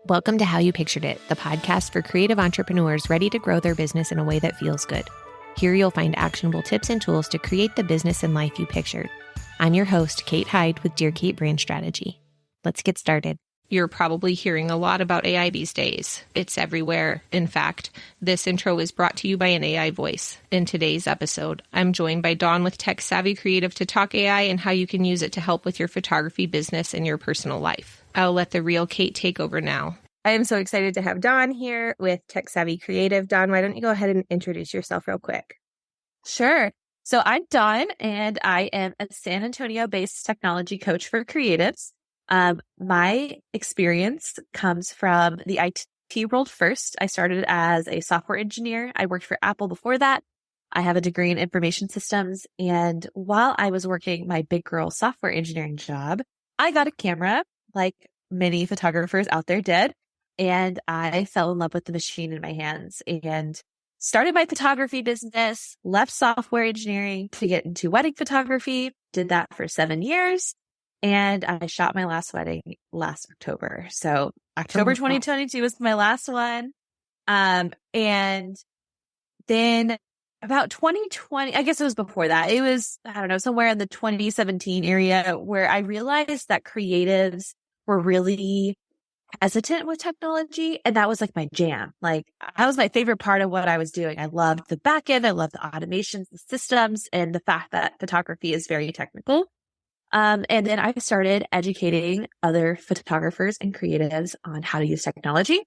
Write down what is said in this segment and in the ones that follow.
Welcome to How You Pictured It, the podcast for creative entrepreneurs ready to grow their business in a way that feels good. Here you'll find actionable tips and tools to create the business and life you pictured. I'm your host, Kate Hyde with Dear Kate Brand Strategy. Let's get started. You're probably hearing a lot about AI these days. It's everywhere. In fact, this intro is brought to you by an AI voice. In today's episode, I'm joined by Dawn with Tech Savvy Creative to talk AI and how you can use it to help with your photography business and your personal life. I'll let the real Kate take over now. I am so excited to have Dawn here with Tech Savvy Creative. Dawn, why don't you go ahead and introduce yourself real quick? Sure. So I'm Dawn, and I am a San Antonio-based technology coach for creatives. My experience comes from the IT world first. I started as a software engineer. I worked for Apple before that. I have a degree in information systems. And while I was working my big girl software engineering job, I got a camera like many photographers out there did. And I fell in love with the machine in my hands and started my photography business, left software engineering to get into wedding photography, did that for 7 years. And I shot my last wedding last October. So October 2022 was my last one. And then about 2020, I guess it was before that. It was, I don't know, somewhere in the 2017 area where I realized that creatives were really hesitant with technology. And that was like my jam. Like that was my favorite part of what I was doing. I loved the back end. I loved the automations, the systems, and the fact that photography is very technical. And then I started educating other photographers and creatives on how to use technology.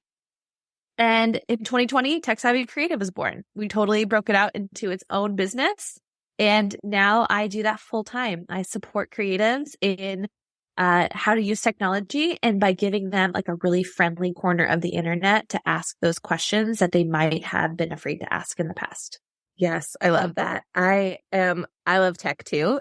And in 2020, Tech Savvy Creative was born. We totally broke it out into its own business. And now I do that full time. I support creatives in how to use technology and by giving them like a really friendly corner of the internet to ask those questions that they might have been afraid to ask in the past. Yes, I love that. I love tech too,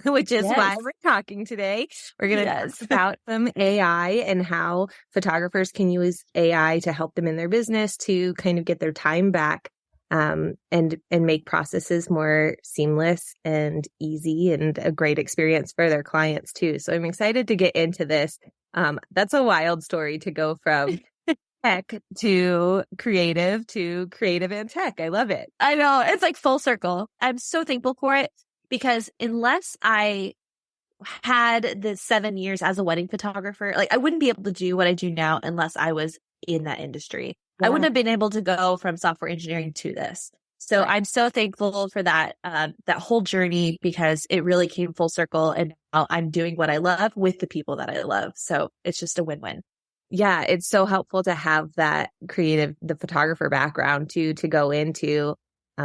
which is why we're talking today. We're going to talk about some AI and how photographers can use AI to help them in their business to kind of get their time back, and make processes more seamless and easy and a great experience for their clients too. So I'm excited to get into this. That's a wild story to go from tech to creative and tech. I love it. I know. It's like full circle. I'm so thankful for it because unless I had the 7 years as a wedding photographer, like I wouldn't be able to do what I do now unless I was in that industry. Yeah. I wouldn't have been able to go from software engineering to this. So right. I'm so thankful for that, that whole journey because it really came full circle and now I'm doing what I love with the people that I love. So it's just a win-win. Yeah, it's so helpful to have that the photographer background to go into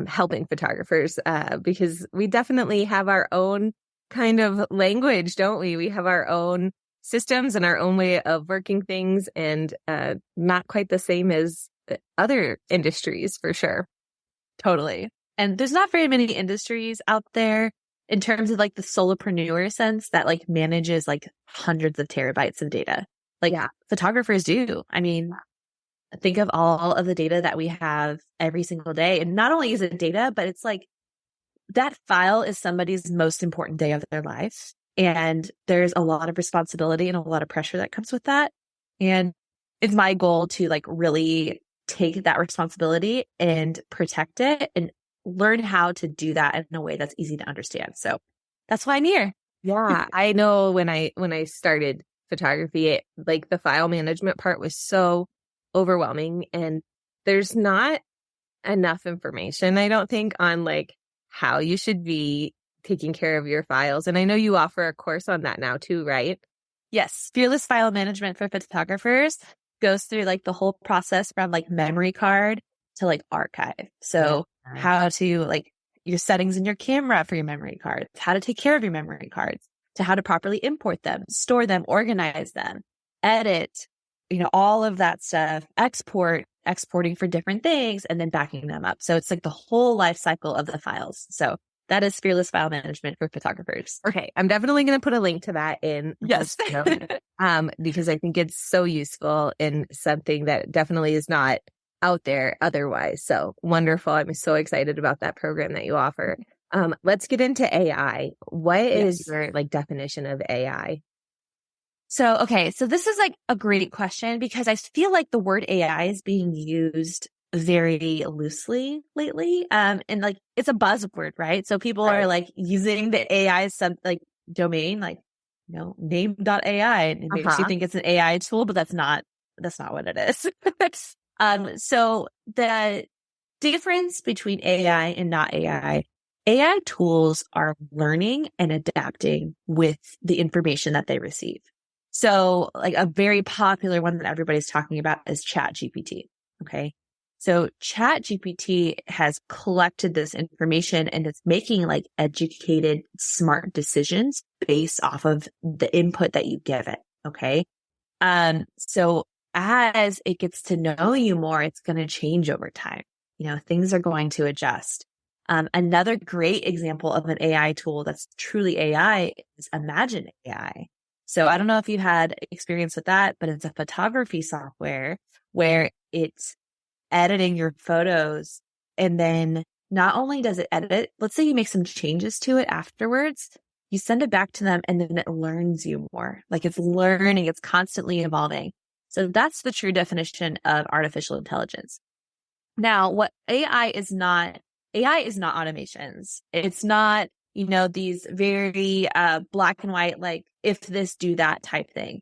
helping photographers because we definitely have our own kind of language, don't we? We have our own systems and our own way of working things and not quite the same as other industries for sure. Totally. And there's not very many industries out there in terms of like the solopreneur sense that like manages like hundreds of terabytes of data. Like photographers do. I mean, think of all of the data that we have every single day. And not only is it data, but it's like that file is somebody's most important day of their life. And there's a lot of responsibility and a lot of pressure that comes with that. And it's my goal to like really take that responsibility and protect it and learn how to do that in a way that's easy to understand. So that's why I'm here. Yeah, I know when I started photography, like the file management part was so overwhelming and there's not enough information, I don't think, on like how you should be taking care of your files. And I know you offer a course on that now too, right? Yes. Fearless File Management for Photographers goes through like the whole process from like memory card to like archive. So how to like your settings in your camera for your memory cards, how to take care of your memory cards, to how to properly import them, store them, organize them, edit, all of that stuff, exporting for different things, and then backing them up. So it's like the whole life cycle of the files. So that is Fearless File Management for Photographers. Okay. I'm definitely going to put a link to that in. Yes. Because I think it's so useful and something that definitely is not out there otherwise. So wonderful. I'm so excited about that program that you offer. Let's get into AI. What is your like definition of AI? So, okay. So this is like a great question because I feel like the word AI is being used very loosely lately. And like it's a buzzword, right? So people Right. are like using the AI like domain, like, name.ai, and it makes you think it's an AI tool, but that's not what it is. So the difference between AI and not AI tools are learning and adapting with the information that they receive. So like a very popular one that everybody's talking about is ChatGPT. Okay. So ChatGPT has collected this information and it's making like educated, smart decisions based off of the input that you give it. Okay. So as it gets to know you more, it's going to change over time. Things are going to adjust. Another great example of an AI tool that's truly AI is ImagenAI. So I don't know if you had experience with that, but it's a photography software where it's editing your photos. And then not only does it edit it, let's say you make some changes to it afterwards, you send it back to them and then it learns you more. Like it's learning, it's constantly evolving. So that's the true definition of artificial intelligence. Now, what AI is not automations. It's not, these very black and white, like if this, do that type thing.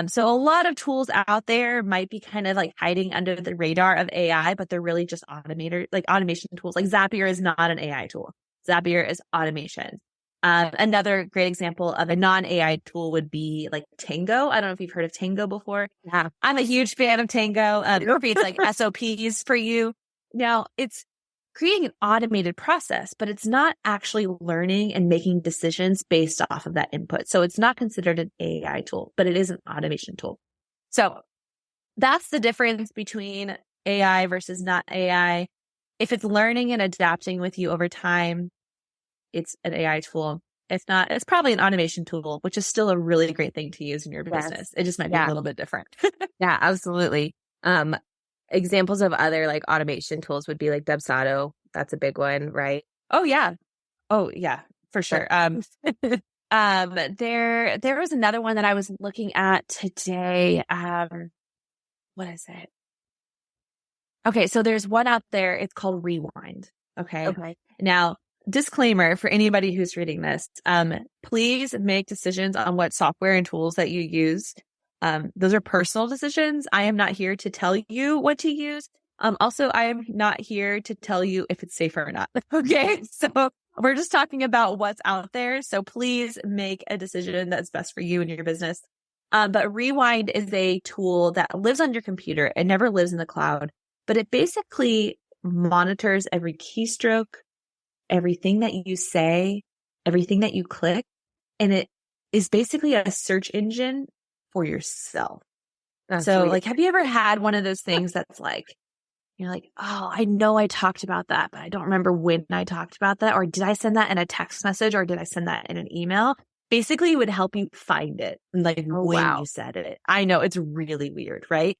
So a lot of tools out there might be kind of like hiding under the radar of AI, but they're really just automation tools. Like Zapier is not an AI tool. Zapier is automation. Another great example of a non-AI tool would be like Tango. I don't know if you've heard of Tango before. Yeah. I'm a huge fan of Tango. It creates like SOPs for you. Now it's creating an automated process, but it's not actually learning and making decisions based off of that input. So it's not considered an AI tool, but it is an automation tool. So that's the difference between AI versus not AI. If it's learning and adapting with you over time, it's an AI tool. If not, it's probably an automation tool, which is still a really great thing to use in your business. It just might be a little bit different. Yeah, absolutely. Examples of other like automation tools would be like Dubsado. That's a big one, right? Oh yeah, for sure. There was another one that I was looking at today. What is it? Okay, so there's one out there. It's called Rewind. Okay. Now, disclaimer for anybody who's reading this, please make decisions on what software and tools that you use. Those are personal decisions. I am not here to tell you what to use. Also, I am not here to tell you if it's safer or not. Okay. So we're just talking about what's out there. So please make a decision that's best for you and your business. But Rewind is a tool that lives on your computer. It never lives in the cloud, but it basically monitors every keystroke, everything that you say, everything that you click. And it is basically a search engine for yourself. So like, have you ever had one of those things that's like, you're like, oh, I know I talked about that, but I don't remember when I talked about that. Or did I send that in a text message or did I send that in an email? Basically, it would help you find it and like when you said it. I know it's really weird, right?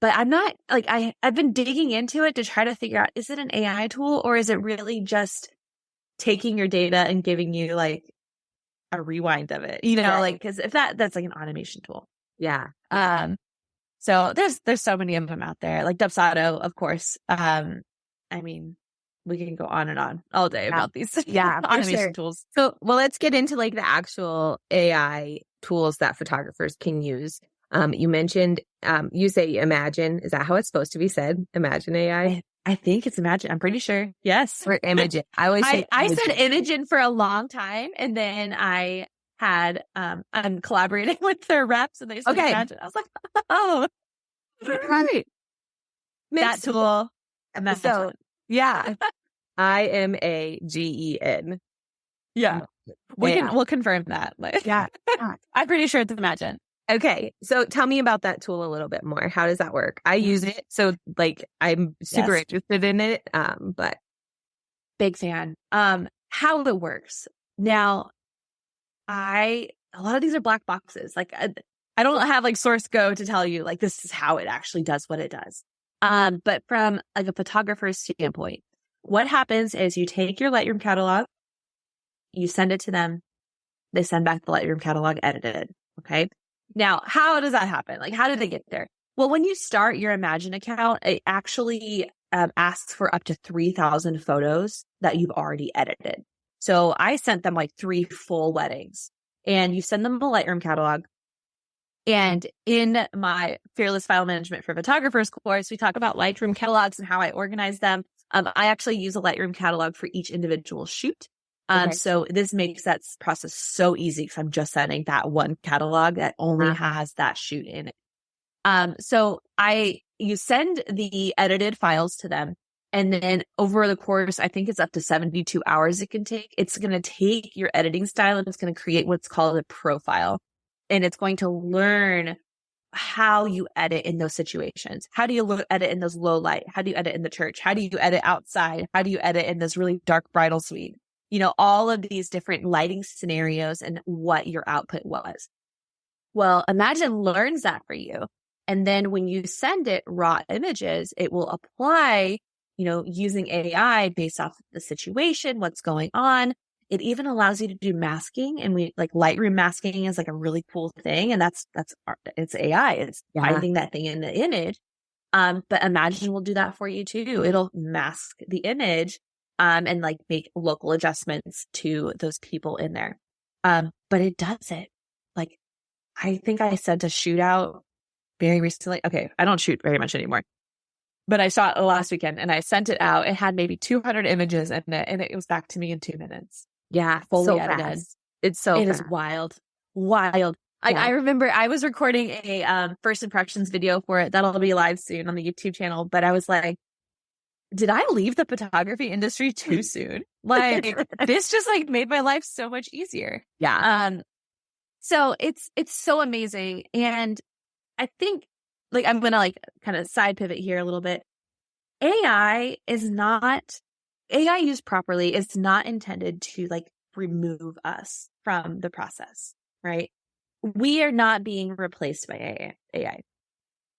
But I'm not like, I've been digging into it to try to figure out, is it an AI tool or is it really just taking your data and giving you like a rewind of it, like, cause if that's like an automation tool. Yeah. So there's so many of them out there, like Dubsado, of course. I mean, we can go on and on all day about these automation tools. So, well, let's get into like the actual AI tools that photographers can use. You mentioned, you say Imagine. Is that how it's supposed to be said? ImagenAI? I think it's Imagine. I'm pretty sure. Yes. Or Imagen. I always say I said Imagen for a long time. And then I'm collaborating with their reps and they said Imagine. I was like, oh, right. That tool. Imagine. So, yeah. IMAGEN. Yeah. We'll confirm that. Yeah. I'm pretty sure it's Imagine. Okay. So tell me about that tool a little bit more. How does that work? I use it. So like I'm super interested in it. But big fan. How it works. Now, a lot of these are black boxes. Like I don't have like source code to tell you like this is how it actually does what it does. But from like a photographer's standpoint, what happens is you take your Lightroom catalog, you send it to them, they send back the Lightroom catalog edited. Okay. Now, how does that happen? Like, how did they get there? Well, when you start your Imagine account, it actually asks for up to 3,000 photos that you've already edited. So I sent them like 3 full weddings, and you send them a Lightroom catalog. And in my Fearless File Management for Photographers course, we talk about Lightroom catalogs and how I organize them. I actually use a Lightroom catalog for each individual shoot. So this makes that process so easy because I'm just sending that one catalog that only has that shoot in it. So you send the edited files to them, and then over the course, I think it's up to 72 hours it can take. It's going to take your editing style and it's going to create what's called a profile. And it's going to learn how you edit in those situations. How do you edit in those low light? How do you edit in the church? How do you edit outside? How do you edit in this really dark bridal suite? All of these different lighting scenarios and what your output was. Well, Imagine learns that for you. And then when you send it raw images, it will apply, using AI based off the situation, what's going on. It even allows you to do masking, and Lightroom masking is like a really cool thing. And it's AI. It's finding that thing in the image. But Imagine will do that for you too. It'll mask the image, and make local adjustments to those people in there. But it does it. I think I sent a shoot out very recently. Okay. I don't shoot very much anymore, but I saw it last weekend and I sent it out. It had maybe 200 images in it, and it was back to me in 2 minutes. Yeah. Fully so edited. fast. It's so It fast. is wild. I remember I was recording a first impressions video for it. That'll be live soon on the YouTube channel. But I was like, did I leave the photography industry too soon? This just made my life so much easier. Yeah. So it's so amazing. And I think I'm going to kind of side pivot here a little bit. AI used properly is not intended to remove us from the process, right? We are not being replaced by AI.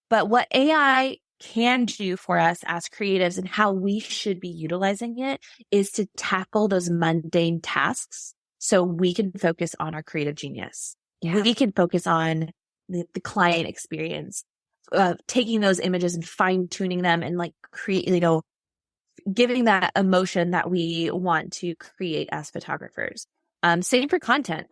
But what AI can do for us as creatives and how we should be utilizing it is to tackle those mundane tasks so we can focus on our creative genius. Yeah. We can focus on the client experience, taking those images and fine tuning them and create, giving that emotion that we want to create as photographers. Same for content.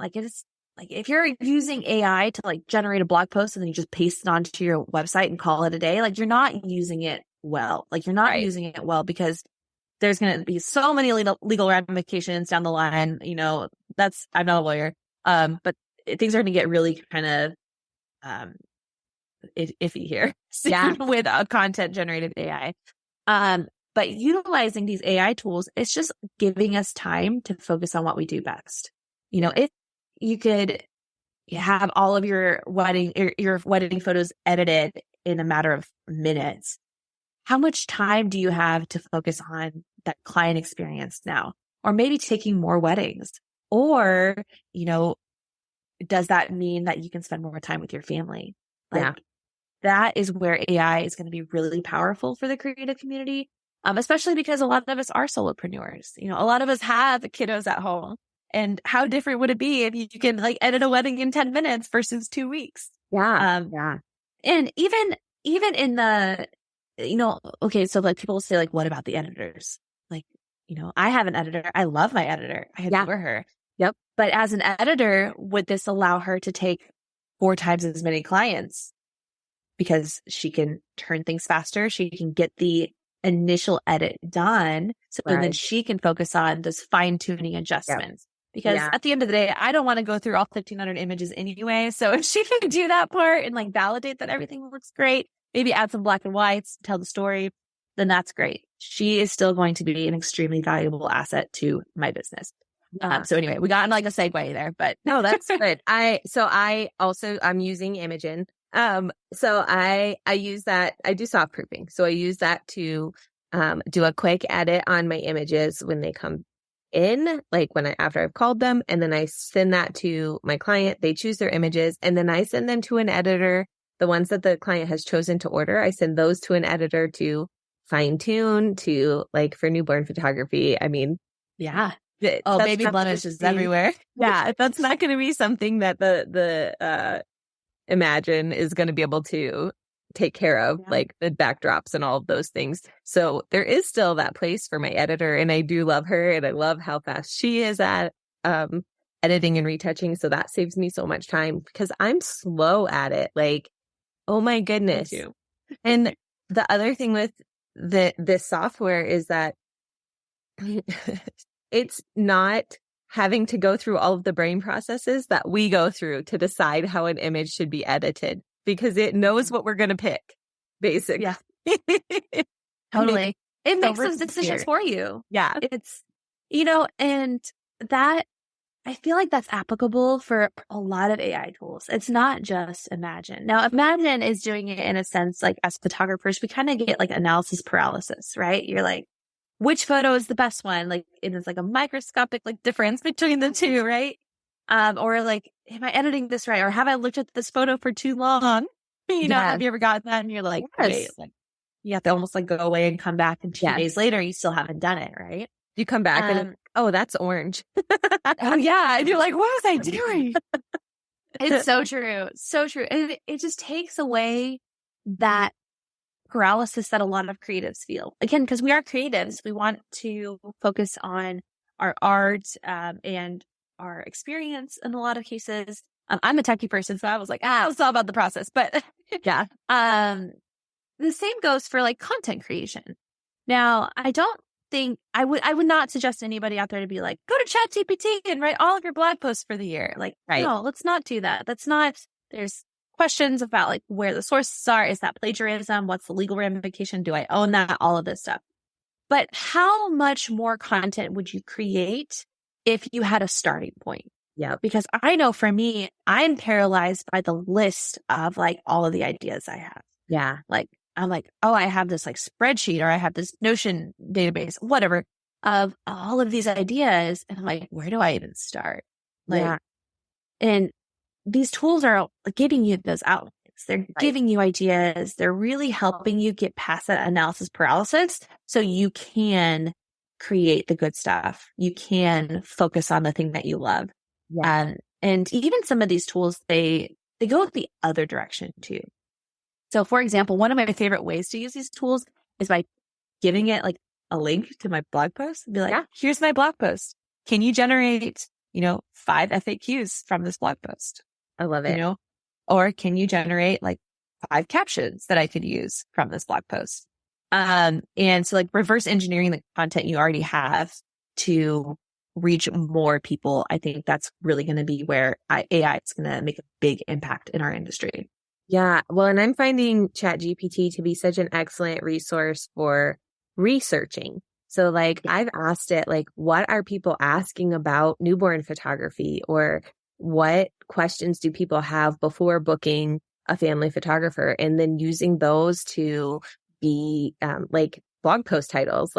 If you're using AI to generate a blog post and then you just paste it onto your website and call it a day, you're not using it well. You're not using it well because there's going to be so many legal ramifications down the line. I'm not a lawyer. But things are going to get really kind of iffy here with a content generated AI. But utilizing these AI tools, it's just giving us time to focus on what we do best. If you could have all of your wedding photos edited in a matter of minutes, how much time do you have to focus on that client experience now? Or maybe taking more weddings? Or, does that mean that you can spend more time with your family? That is where AI is going to be really powerful for the creative community, especially because a lot of us are solopreneurs. A lot of us have kiddos at home. And how different would it be if you can edit a wedding in 10 minutes versus 2 weeks? Yeah. And even in the, okay, so people say what about the editors? I have an editor. I love my editor. I adore her. Yep. But as an editor, would this allow her to take 4 times as many clients? Because she can turn things faster. She can get the initial edit done. So then she can focus on those fine tuning adjustments. Yep. Because at the end of the day, I don't want to go through all 1,500 images anyway. So if she can do that part and validate that everything looks great, maybe add some black and whites, tell the story, then that's great. She is still going to be an extremely valuable asset to my business. Yeah. So anyway, we got in a segue there, but no, that's good. I'm using Imagen. So I use that. I do soft proofing. So I use that to do a quick edit on my images when they come in, after I've called them, and then I send that to my client. They choose their images, and then I send them to an editor. The ones that the client has chosen to order, I send those to an editor to fine tune for newborn photography. I mean, baby blemishes everywhere. Yeah, that's not going to be something that the Imagine is going to be able to take care of, like the backdrops and all of those things. So there is still that place for my editor, and I do love her, and I love how fast she is at editing and retouching. So that saves me so much time because I'm slow at it. Like, oh my goodness. And the other thing with this software is that it's not having to go through all of the brain processes that we go through to decide how an image should be edited, because it knows what we're going to pick, basically. Yeah. Totally. It makes those decisions for you. Yeah. It's, and that, I feel like that's applicable for a lot of AI tools. It's not just Imagine. Now, Imagine is doing it in a sense, like as photographers, we kind of get like analysis paralysis, right? You're like, which photo is the best one? Like, it is like a microscopic like difference between the two, right? Or like, am I editing this right? Or have I looked at this photo for too long? Have you ever gotten that? And you're like, wait, like, you have to almost like go away and come back, and 2 days later, you still haven't done it, right? You come back and oh, that's orange. Oh yeah, and you're like, what was I doing? It's so true, so true, and it just takes away that paralysis that a lot of creatives feel. Again, because we are creatives, we want to focus on our art and our experience in a lot of cases. I'm a techie person, so I was like, it's all about the process. But yeah, the same goes for like content creation. Now, I don't think I would not suggest anybody out there to be like, go to ChatGPT and write all of your blog posts for the year. Like, no, let's not do that. That's not. There's questions about like where the sources are. Is that plagiarism? What's the legal ramification? Do I own that? All of this stuff. But how much more content would you create if you had a starting point? Yeah. Because I know for me, I'm paralyzed by the list of like all of the ideas I have. Yeah. Like, I'm like, oh, I have this like spreadsheet, or I have this Notion database, whatever, of all of these ideas. And I'm like, where do I even start? Like, and these tools are giving you those outlines. They're giving you ideas. They're really helping you get past that analysis paralysis so you can create the good stuff. You can focus on the thing that you love. Yeah. And even some of these tools, they go the other direction too. So for example, one of my favorite ways to use these tools is by giving it like a link to my blog post and be like, here's my blog post. Can you generate, 5 FAQs from this blog post? I love it. Or can you generate like 5 captions that I could use from this blog post? And so like reverse engineering the content you already have to reach more people. I think that's really going to be where AI is going to make a big impact in our industry. Yeah. Well, and I'm finding ChatGPT to be such an excellent resource for researching. So like I've asked it, like, what are people asking about newborn photography, or what questions do people have before booking a family photographer? And then using those to be like blog post titles,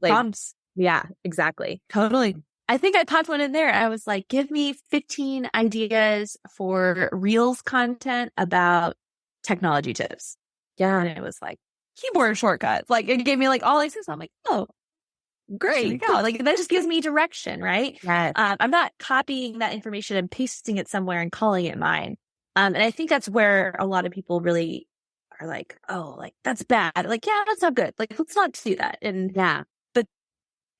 prompts. Yeah, exactly. Totally. I think I popped one in there. I was like, give me 15 ideas for Reels content about technology tips. Yeah. And it was like keyboard shortcuts. Like it gave me like all these things. I'm like, oh, great. There you go. Like that just gives me direction, right? Yes. I'm not copying that information and pasting it somewhere and calling it mine. And I think that's where a lot of people really are like, oh, like that's bad. Like, yeah, that's not good. Like, let's not do that. And but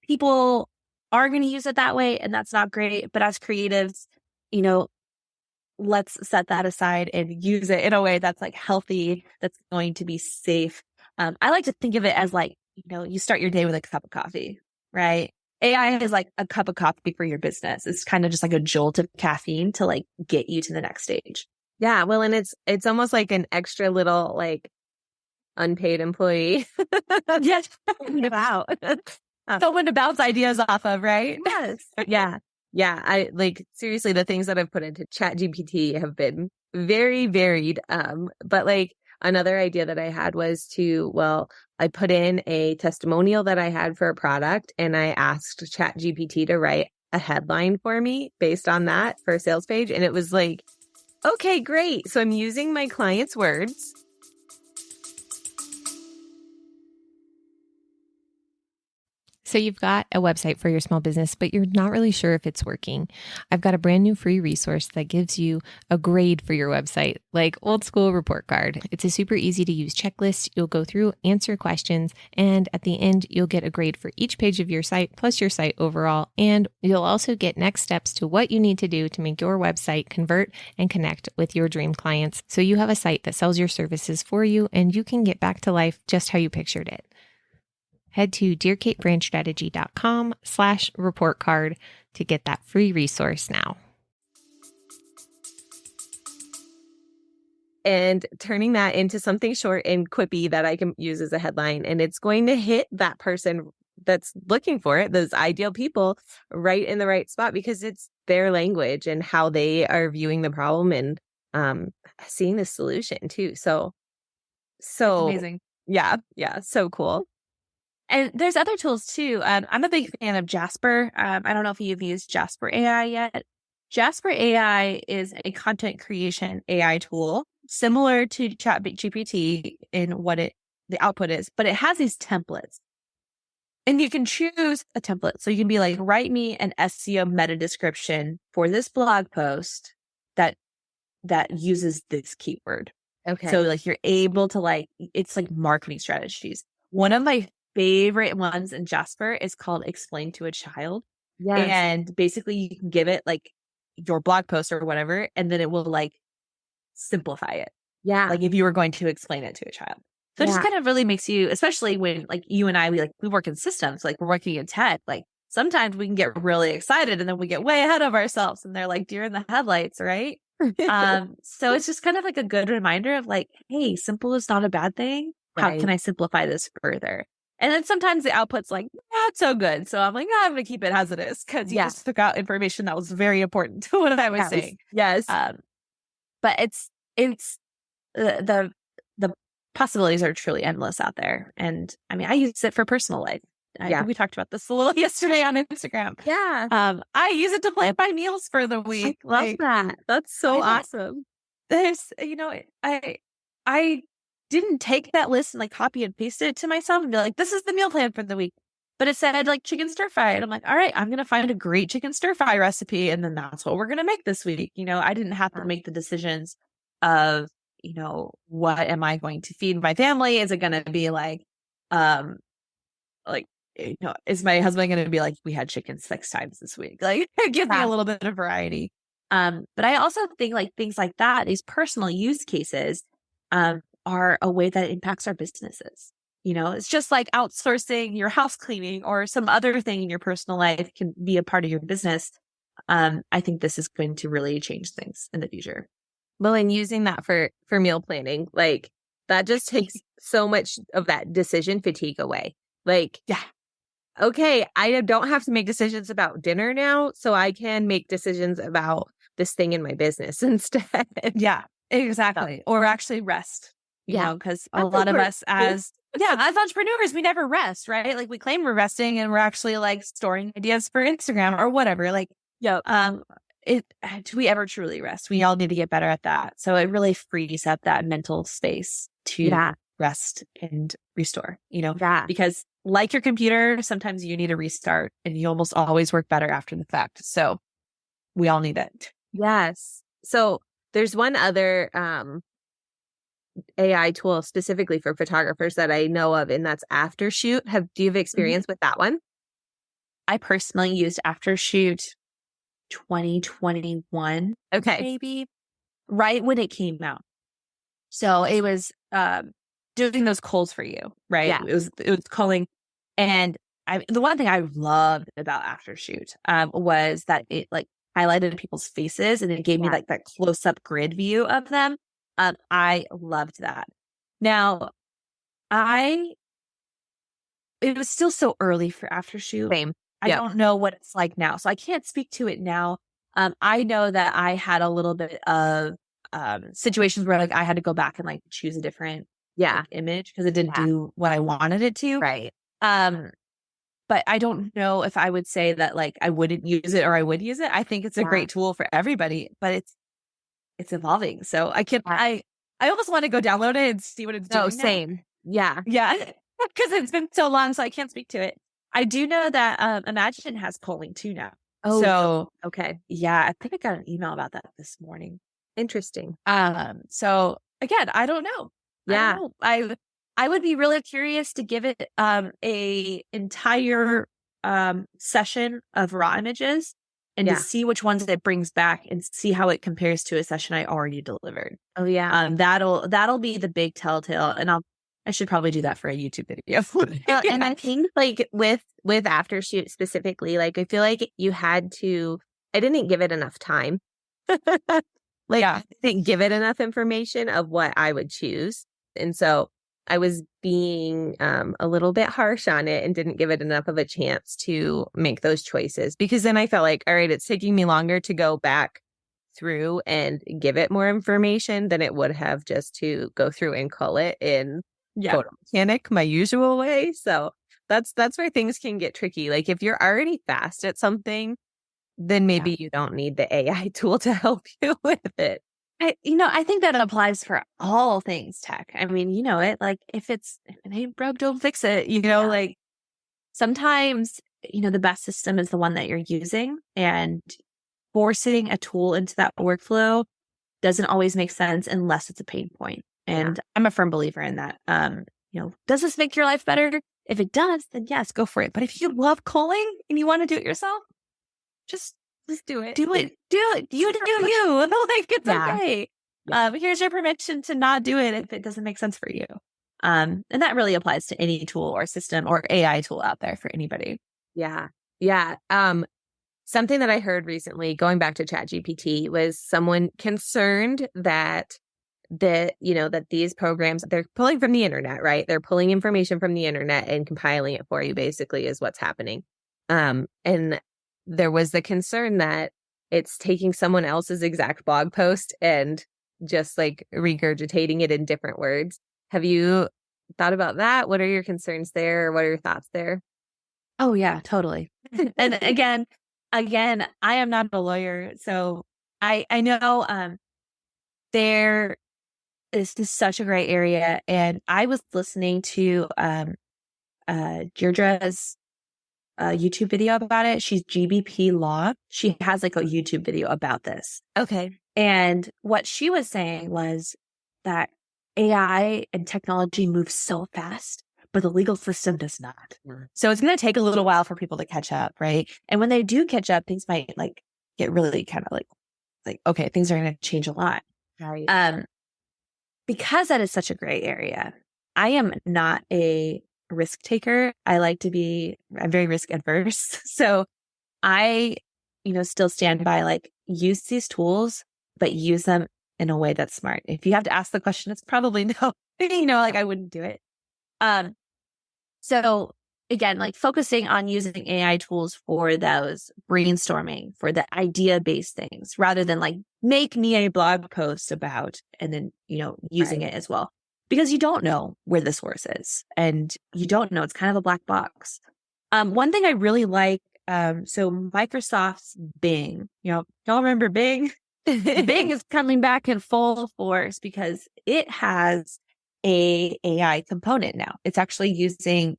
people are going to use it that way, and that's not great. But as creatives, let's set that aside and use it in a way that's like healthy, that's going to be safe. I like to think of it as like, you start your day with a cup of coffee, right? AI is like a cup of coffee for your business. It's kind of just like a jolt of caffeine to like get you to the next stage. Yeah. Well, and it's almost like an extra little like unpaid employee. Yes. Wow. Someone to bounce ideas off of, right? Yes. Yeah. Yeah. I like seriously, the things that I've put into ChatGPT have been very varied. But like another idea that I had was I put in a testimonial that I had for a product, and I asked ChatGPT to write a headline for me based on that for a sales page. And it was like, okay, great. So I'm using my client's words. So you've got a website for your small business, but you're not really sure if it's working. I've got a brand new free resource that gives you a grade for your website, like old school report card. It's a super easy to use checklist. You'll go through, answer questions, and at the end, you'll get a grade for each page of your site plus your site overall. And you'll also get next steps to what you need to do to make your website convert and connect with your dream clients. So you have a site that sells your services for you and you can get back to life just how you pictured it. Head to dearkatebrandstrategy.com/report card to get that free resource now. And turning that into something short and quippy that I can use as a headline. And it's going to hit that person that's looking for it, those ideal people, right in the right spot because it's their language and how they are viewing the problem and seeing the solution too. So That's amazing. Yeah. So cool. And there's other tools too. I'm a big fan of Jasper. I don't know if you've used Jasper AI yet. Jasper AI is a content creation AI tool similar to ChatGPT in what the output is, but it has these templates. And you can choose a template. So you can be like, write me an SEO meta description for this blog post that uses this keyword. Okay. So like you're able to it's like marketing strategies. One of my favorite ones in Jasper is called Explain to a Child. Yes. And basically you can give it like your blog post or whatever, and then it will like simplify it. Yeah. Like if you were going to explain it to a child. So it just kind of really makes you, especially when like you and I, we work in systems, like we're working in tech, like sometimes we can get really excited and then we get way ahead of ourselves and they're like deer in the headlights, right? So it's just kind of like a good reminder of like, hey, simple is not a bad thing. How can I simplify this further? And then sometimes the output's like, not so good. So I'm like, I'm going to keep it as it is because you just took out information that was very important to what I was saying. Yes. But it's the possibilities are truly endless out there. And I mean, I use it for personal life. I think we talked about this a little yesterday on Instagram. Yeah. I use it to plan my meals for the week. I love that. That's so awesome. There's, I didn't take that list and like copy and paste it to myself and be like, this is the meal plan for the week. But it said like chicken stir fry. And I'm like, all right, I'm going to find a great chicken stir fry recipe. And then that's what we're going to make this week. I didn't have to make the decisions of, what am I going to feed my family? Is it going to be is my husband going to be like, we had chicken 6 times this week? Like, give me a little bit of variety. But I also think like things like that, these personal use cases, are a way that impacts our businesses. It's just like outsourcing your house cleaning or some other thing in your personal life can be a part of your business. I think this is going to really change things in the future. Well, and using that for meal planning, like that just takes so much of that decision fatigue away. Like, okay, I don't have to make decisions about dinner now, so I can make decisions about this thing in my business instead. Yeah, exactly. Or actually rest. Because a lot of us as entrepreneurs, we never rest, right? Like we claim we're resting and we're actually like storing ideas for Instagram or whatever. Like, do we ever truly rest? We all need to get better at that. So it really frees up that mental space to rest and restore, because like your computer, sometimes you need a restart and you almost always work better after the fact. So we all need it. Yes. So there's one other, AI tool specifically for photographers that I know of, and that's AfterShoot. Do you have experience with that one? I personally used AfterShoot 2021. Okay. Maybe right when it came out. So it was doing those calls for you, right? Yeah. It was calling. And the one thing I loved about AfterShoot was that it like highlighted people's faces and it gave me like that close up grid view of them. I loved that. Now, it was still so early for AfterShoot. Same. I don't know what it's like now, so I can't speak to it now. I know that I had a little bit of situations where like I had to go back and like choose a different image because it didn't do what I wanted it to. Right. But I don't know if I would say that like I wouldn't use it or I would use it. I think it's a great tool for everybody, but it's evolving. So I almost want to go download it and see what it's doing. Same. Yeah. Yeah. Because it's been so long, so I can't speak to it. I do know that Imagine has polling too now. Oh, so okay. yeah, I think I got an email about that this morning. Interesting. So again, I don't know. Yeah. I would be really curious to give it a entire session of raw images and to Yeah. see which ones it brings back and see how it compares to a session I already delivered. Oh, yeah. That'll be the big telltale, and I should probably do that for a YouTube video. Well, and I think like with AfterShoot specifically, like I feel like you had to, I didn't give it enough time. Like Yeah. I didn't give it enough information of what I would choose. And so I was being a little bit harsh on it and didn't give it enough of a chance to make those choices, because then I felt like, all right, it's taking me longer to go back through and give it more information than it would have just to go through and cull it in photo mechanic, my usual way. So that's where things can get tricky. Like if you're already fast at something, then maybe you don't need the AI tool to help you with it. I think that applies for all things tech. I mean, like if it ain't broke, don't fix it. Like sometimes, the best system is the one that you're using, and forcing a tool into that workflow doesn't always make sense unless it's a pain point. And I'm a firm believer in that. Does this make your life better? If it does, then yes, go for it. But if you love culling and you want to do it yourself, just do it. Do it. You. Like it's okay. Yeah. Here's your permission to not do it if it doesn't make sense for you. And that really applies to any tool or system or AI tool out there for anybody. Yeah. Yeah. Something that I heard recently, going back to ChatGPT, was someone concerned that that these programs, they're pulling from the internet, right? They're pulling information from the internet and compiling it for you, basically, is what's happening. And there was the concern that it's taking someone else's exact blog post and just like regurgitating it in different words. Have you thought about that? What are your concerns there? What are your thoughts there? Oh yeah, totally. And again, I am not a lawyer, so I know there is just such a gray area. And I was listening to Deirdre's YouTube video about it. She's GBP Law. She has like a YouTube video about this. Okay. And what she was saying was that AI and technology moves so fast, but the legal system does not. So it's going to take a little while for people to catch up, right? And when they do catch up, things might like get really kind of like okay, things are going to change a lot. Right. Because that is such a gray area, I am not a risk taker. I'm very risk adverse. So I, still stand by like use these tools, but use them in a way that's smart. If you have to ask the question, it's probably no, like I wouldn't do it. So again, like focusing on using AI tools for those brainstorming, for the idea-based things, rather than like make me a blog post about, and then, using it as well. Because you don't know where the source is, and you don't know, it's kind of a black box. One thing I really like, so Microsoft's Bing, y'all remember Bing? Bing is coming back in full force because it has a AI component now. It's actually using,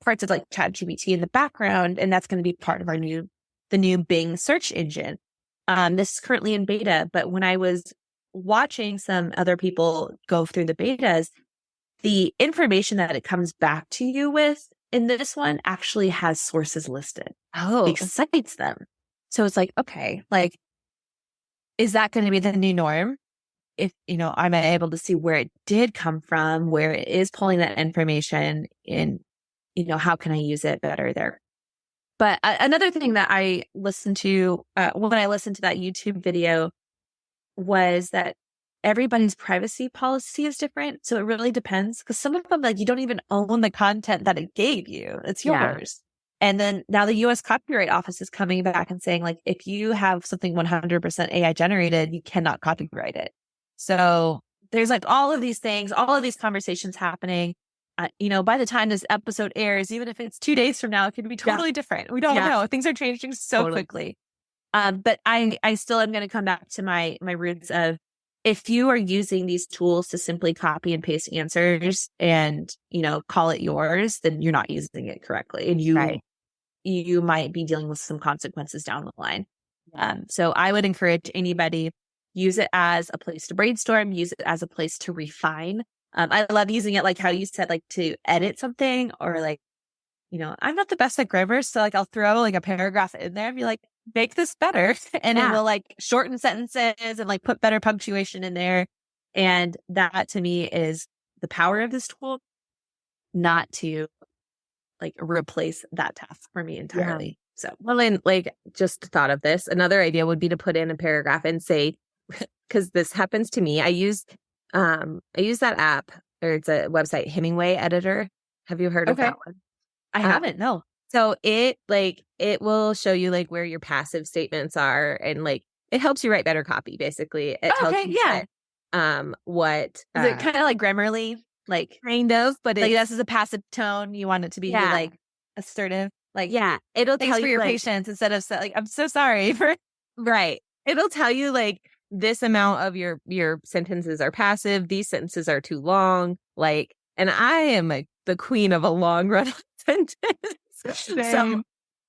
parts of like ChatGPT in the background, and that's going to be part of the new Bing search engine. This is currently in beta, but when I was watching some other people go through the betas, the information that it comes back to you with in this one actually has sources listed. Oh, it cites them. So it's like, okay, like, is that going to be the new norm? If, I'm able to see where it did come from, where it is pulling that information, and, how can I use it better there? But another thing that I listened to when I listened to that YouTube video was that everybody's privacy policy is different. So it really depends, because some of them, like, you don't even own the content that it gave you. It's yours. And then now the US Copyright Office is coming back and saying, like, if you have something 100% AI generated, you cannot copyright it. So there's like all of these things, all of these conversations happening. By the time this episode airs, even if it's 2 days from now, it could be totally different. We don't know. Things are changing so quickly. But I still am going to come back to my roots of if you are using these tools to simply copy and paste answers and, call it yours, then you're not using it correctly. And you might be dealing with some consequences down the line. So I would encourage anybody, use it as a place to brainstorm, use it as a place to refine. I love using it like how you said, like to edit something, or like, I'm not the best at grammar. So like I'll throw like a paragraph in there and be like, make this better. And it will like shorten sentences and like put better punctuation in there. And that to me is the power of this tool, not to like replace that task for me entirely. Yeah. So, well, and like just thought of this. Another idea would be to put in a paragraph and say, because this happens to me. I use that app, or it's a website, Hemingway Editor. Have you heard of that one? I haven't, no. So it will show you like where your passive statements are, and like it helps you write better copy. Basically, it tells you what is it kind of like Grammarly, like kind of, but like this is a passive tone. You want it to be like assertive, like it'll thanks tell for you your like, patience instead of like I'm so sorry for right. It'll tell you like this amount of your sentences are passive. These sentences are too long. Like, and I am the queen of a long run sentence. So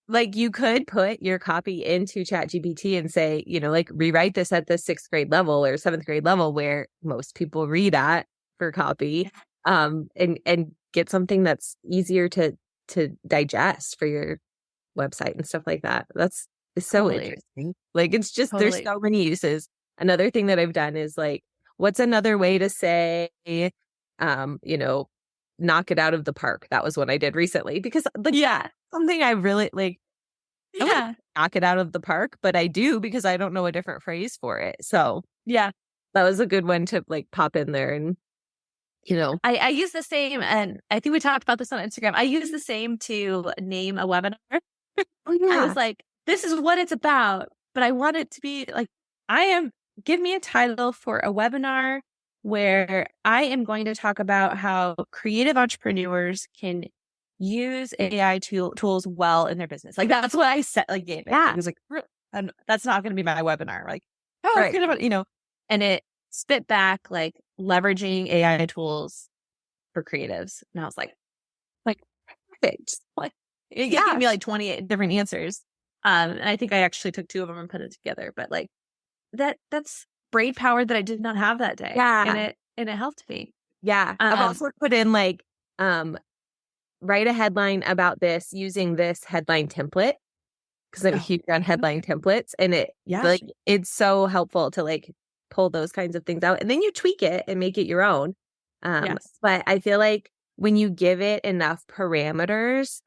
like you could put your copy into ChatGPT and say, like rewrite this at the 6th grade level or 7th grade level where most people read at for copy, and get something that's easier to digest for your website and stuff like that. It's so interesting. Like it's just there's so many uses. Another thing that I've done is like, what's another way to say, knock it out of the park. That was what I did recently because something I really like. I wouldn't knock it out of the park, but I do because I don't know a different phrase for it. So that was a good one to like pop in there. And I use the same, and I think we talked about this on Instagram. I use the same to name a webinar. I was like, this is what it's about, but I want it to be like, give me a title for a webinar where I am going to talk about how creative entrepreneurs can use AI tools well in their business. Like that's what I said, like gave it. Yeah. It was like, that's not going to be my webinar. Like, right. And it spit back like leveraging AI tools for creatives. And I was like perfect. Like it gave me like 28 different answers. And I think I actually took 2 of them and put it together. But like that's brain power that I did not have that day. Yeah. And it helped me. Yeah. I've also put in like, write a headline about this using this headline template, because I'm huge on headline templates, and it's so helpful to like pull those kinds of things out, and then you tweak it and make it your own. But I feel like when you give it enough parameters,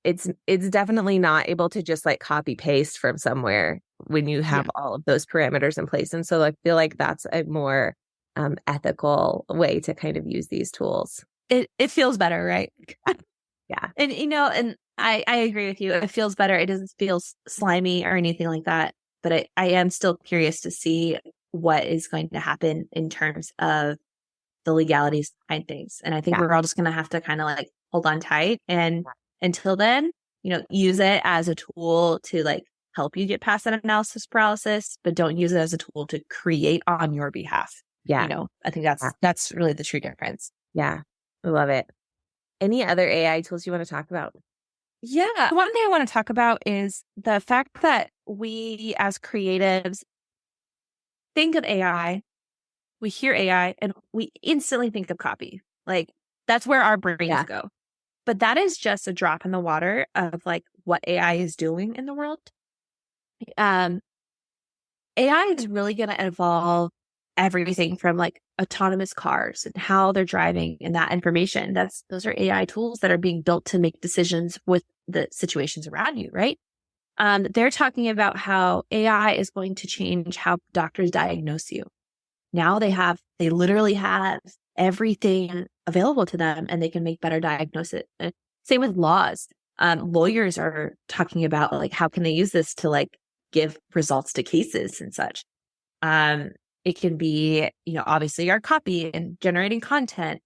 it's definitely not able to just like copy paste from somewhere when you have all of those parameters in place. And so I feel like that's a more ethical way to kind of use these tools. It feels better, right? Yeah. And, and I agree with you. It feels better. It doesn't feel slimy or anything like that. But I am still curious to see what is going to happen in terms of the legalities behind things. And I think we're all just going to have to kind of like hold on tight. And until then, use it as a tool to like help you get past that analysis paralysis, but don't use it as a tool to create on your behalf. Yeah. I think that's really the true difference. Yeah. I love it. Any other AI tools you want to talk about? Yeah. One thing I want to talk about is the fact that we as creatives think of AI, we hear AI, and we instantly think of copy. Like that's where our brains go. But that is just a drop in the water of like what AI is doing in the world. AI is really going to evolve everything from like autonomous cars and how they're driving and that information. Those are AI tools that are being built to make decisions with the situations around you, right? They're talking about how AI is going to change how doctors diagnose you. Now they literally have everything available to them and they can make better diagnosis. Same with laws. Lawyers are talking about like, how can they use this to like give results to cases and such. It can be, obviously our copy and generating content,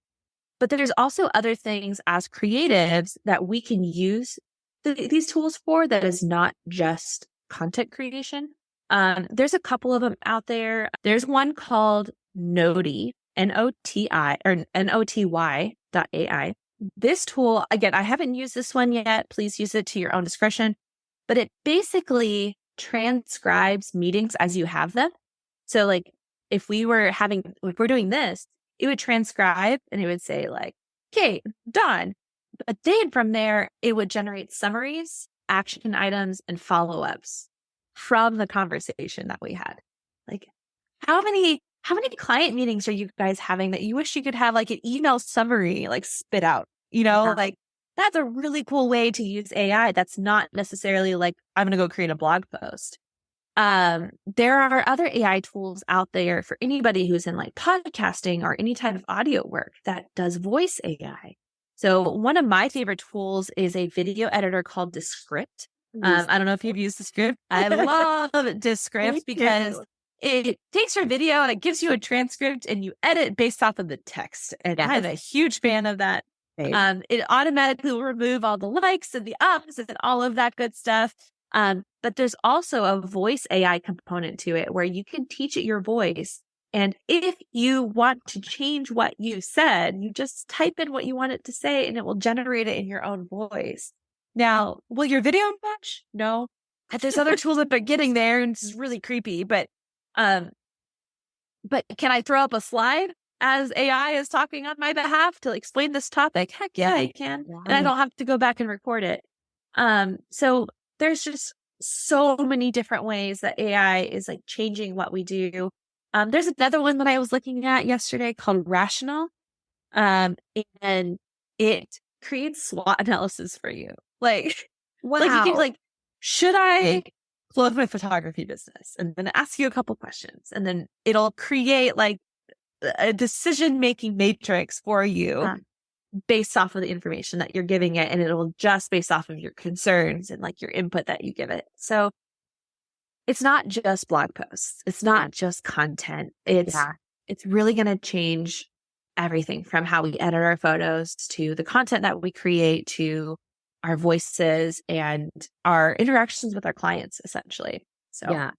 but there's also other things as creatives that we can use these tools for that is not just content creation. There's a couple of them out there. There's one called Noti, N-O-T-I or N-O-T-Y.ai. This tool, again, I haven't used this one yet. Please use it to your own discretion, but it basically transcribes meetings as you have them. So like if we're doing this, it would transcribe and it would say like, okay, done. But then from there, it would generate summaries, action items, and follow-ups from the conversation that we had. Like how many client meetings are you guys having that you wish you could have like an email summary, like spit out, like that's a really cool way to use AI. That's not necessarily like, I'm going to go create a blog post. There are other AI tools out there for anybody who's in like podcasting or any type of audio work that does voice AI. So one of my favorite tools is a video editor called Descript. I don't know if you've used Descript. I love Descript because it takes your video and it gives you a transcript and you edit based off of the text. And I'm a huge fan of that. Right. It automatically will remove all the likes and the ups and all of that good stuff. But there's also a voice AI component to it where you can teach it your voice. And if you want to change what you said, you just type in what you want it to say and it will generate it in your own voice. Now, will your video match? No. There's other tools that are getting there and it's really creepy, but can I throw up a slide as AI is talking on my behalf to explain this topic? Heck yeah, I can. Yeah. And I don't have to go back and record it. So there's just so many different ways that AI is like changing what we do. There's another one that I was looking at yesterday called Rational. And it creates SWOT analysis for you. Like, wow. Like you can like, should I close my photography business? And then ask you a couple questions. And then it'll create like a decision-making matrix for you based off of the information that you're giving it. And it'll adjust based off of your concerns and like your input that you give it. So it's not just blog posts. It's not just content. It's really going to change everything from how we edit our photos to the content that we create to our voices and our interactions with our clients, essentially. So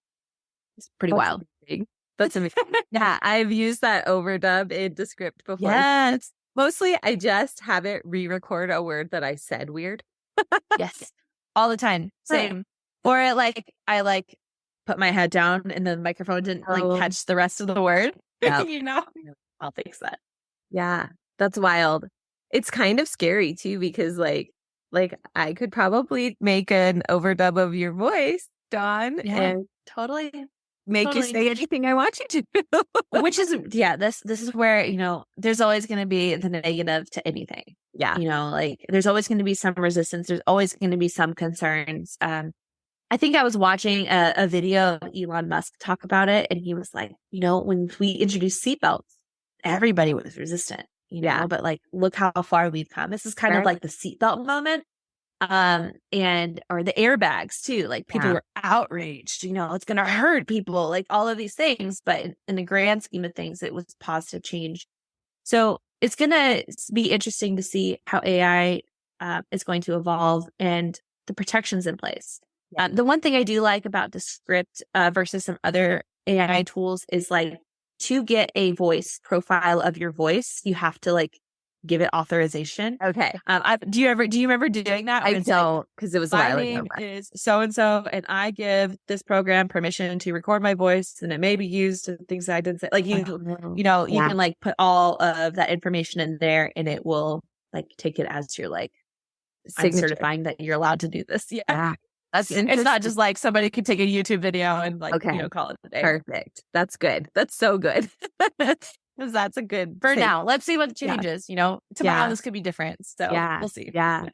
it's pretty wild. Amazing. That's amazing. Yeah, I've used that overdub in Descript before. Yes. Mostly I just have it re-record a word that I said weird. Yes. All the time. Same. Or I put my head down and the microphone didn't catch the rest of the word. Yep. I'll fix that. Yeah, that's wild. It's kind of scary too, because like I could probably make an overdub of your voice, Dawn, and totally make you say anything I want you to. Which is, this is where, there's always going to be the negative to anything. Yeah. Like there's always going to be some resistance. There's always going to be some concerns. I think I was watching a video of Elon Musk talk about it. And he was like, when we introduced seatbelts, everybody was resistant, but like, look how far we've come. This is kind of like the seatbelt moment. Or the airbags too. Like people were outraged, it's going to hurt people, like all of these things. But in the grand scheme of things, it was positive change. So it's going to be interesting to see how AI is going to evolve and the protections in place. The one thing I do like about Descript versus some other AI tools is like to get a voice profile of your voice, you have to like give it authorization. Okay. Do you remember doing that? I don't, because it was a while ago. My name is so-and-so, and I give this program permission to record my voice, and it may be used in things that I didn't say. Like you can like put all of that information in there, and it will like take it as your like signature. I'm certifying that you're allowed to do this. Yeah. That's it's not just like somebody could take a YouTube video and like, call it a day. Perfect. That's good. That's so good. Because that's a good for now. Let's see what changes. Tomorrow this could be different. So we'll see. Yeah.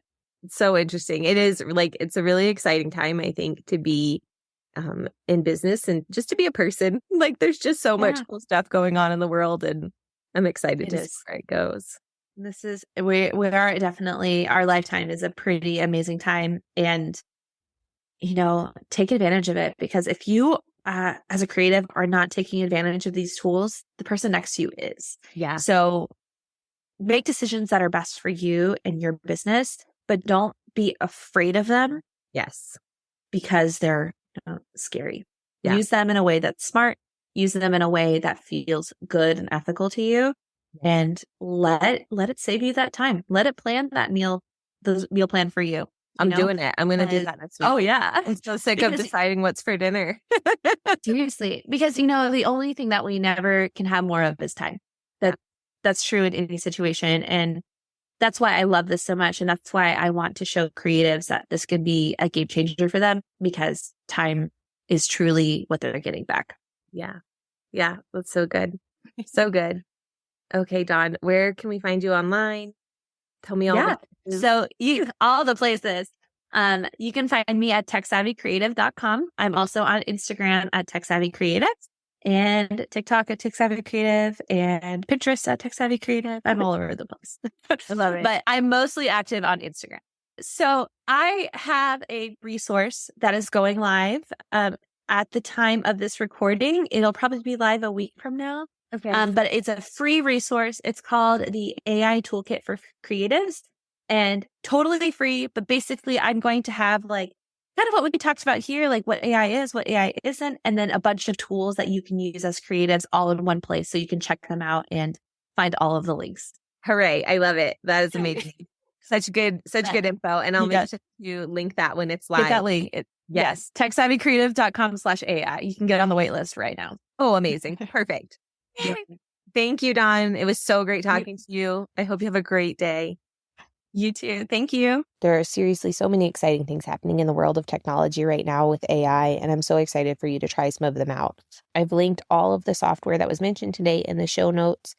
It's so interesting. It is like, it's a really exciting time, I think, to be in business and just to be a person. Like there's just so much cool stuff going on in the world, and I'm excited to see where it goes. We are definitely, our lifetime is a pretty amazing time, and take advantage of it, because if you as a creative are not taking advantage of these tools, the person next to you is. Yeah. So make decisions that are best for you and your business, but don't be afraid of them. Yes. Because they're scary. Yeah. Use them in a way that's smart. Use them in a way that feels good and ethical to you. And let it save you that time. Let it plan the meal plan for you. I'm doing it. I'm going to do that next week. Oh, yeah. I'm so sick of deciding what's for dinner. Seriously, because the only thing that we never can have more of is time. That's true in any situation. And that's why I love this so much. And that's why I want to show creatives that this could be a game changer for them, because time is truly what they're getting back. Yeah. Yeah. That's so good. So good. Okay, Dawn, where can we find you online? Tell me all. Yeah. So all the places. You can find me at techsavvycreative.com. I'm also on Instagram at techsavvycreative, and TikTok at techsavvycreative, and Pinterest at techsavvycreative. I'm all over the place. I love it. But I'm mostly active on Instagram. So I have a resource that is going live at the time of this recording. It'll probably be live a week from now. Okay. But it's a free resource. It's called the AI Toolkit for Creatives, and totally free. But basically, I'm going to have kind of what we talked about here, like what AI is, what AI isn't, and then a bunch of tools that you can use as creatives all in one place, so you can check them out and find all of the links. Hooray. I love it. That is amazing. Such good info. And I'll make sure to link that when it's live. Get that link. Yes. techsavvycreative.com/AI. You can get on the wait list right now. Oh, amazing. Perfect. Yep. Thank you, Dawn. It was so great talking to you. I hope you have a great day. You too. Thank you. There are seriously so many exciting things happening in the world of technology right now with AI, and I'm so excited for you to try some of them out. I've linked all of the software that was mentioned today in the show notes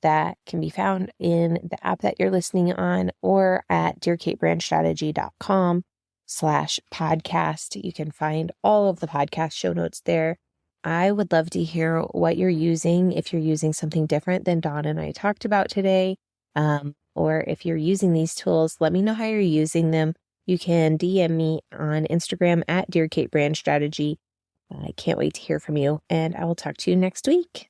that can be found in the app that you're listening on, or at dearkatebrandstrategy.com/podcast. You can find all of the podcast show notes there. I would love to hear what you're using, if you're using something different than Dawn and I talked about today. Or if you're using these tools, let me know how you're using them. You can DM me on Instagram at dearkatebrandstrategy. I can't wait to hear from you, and I will talk to you next week.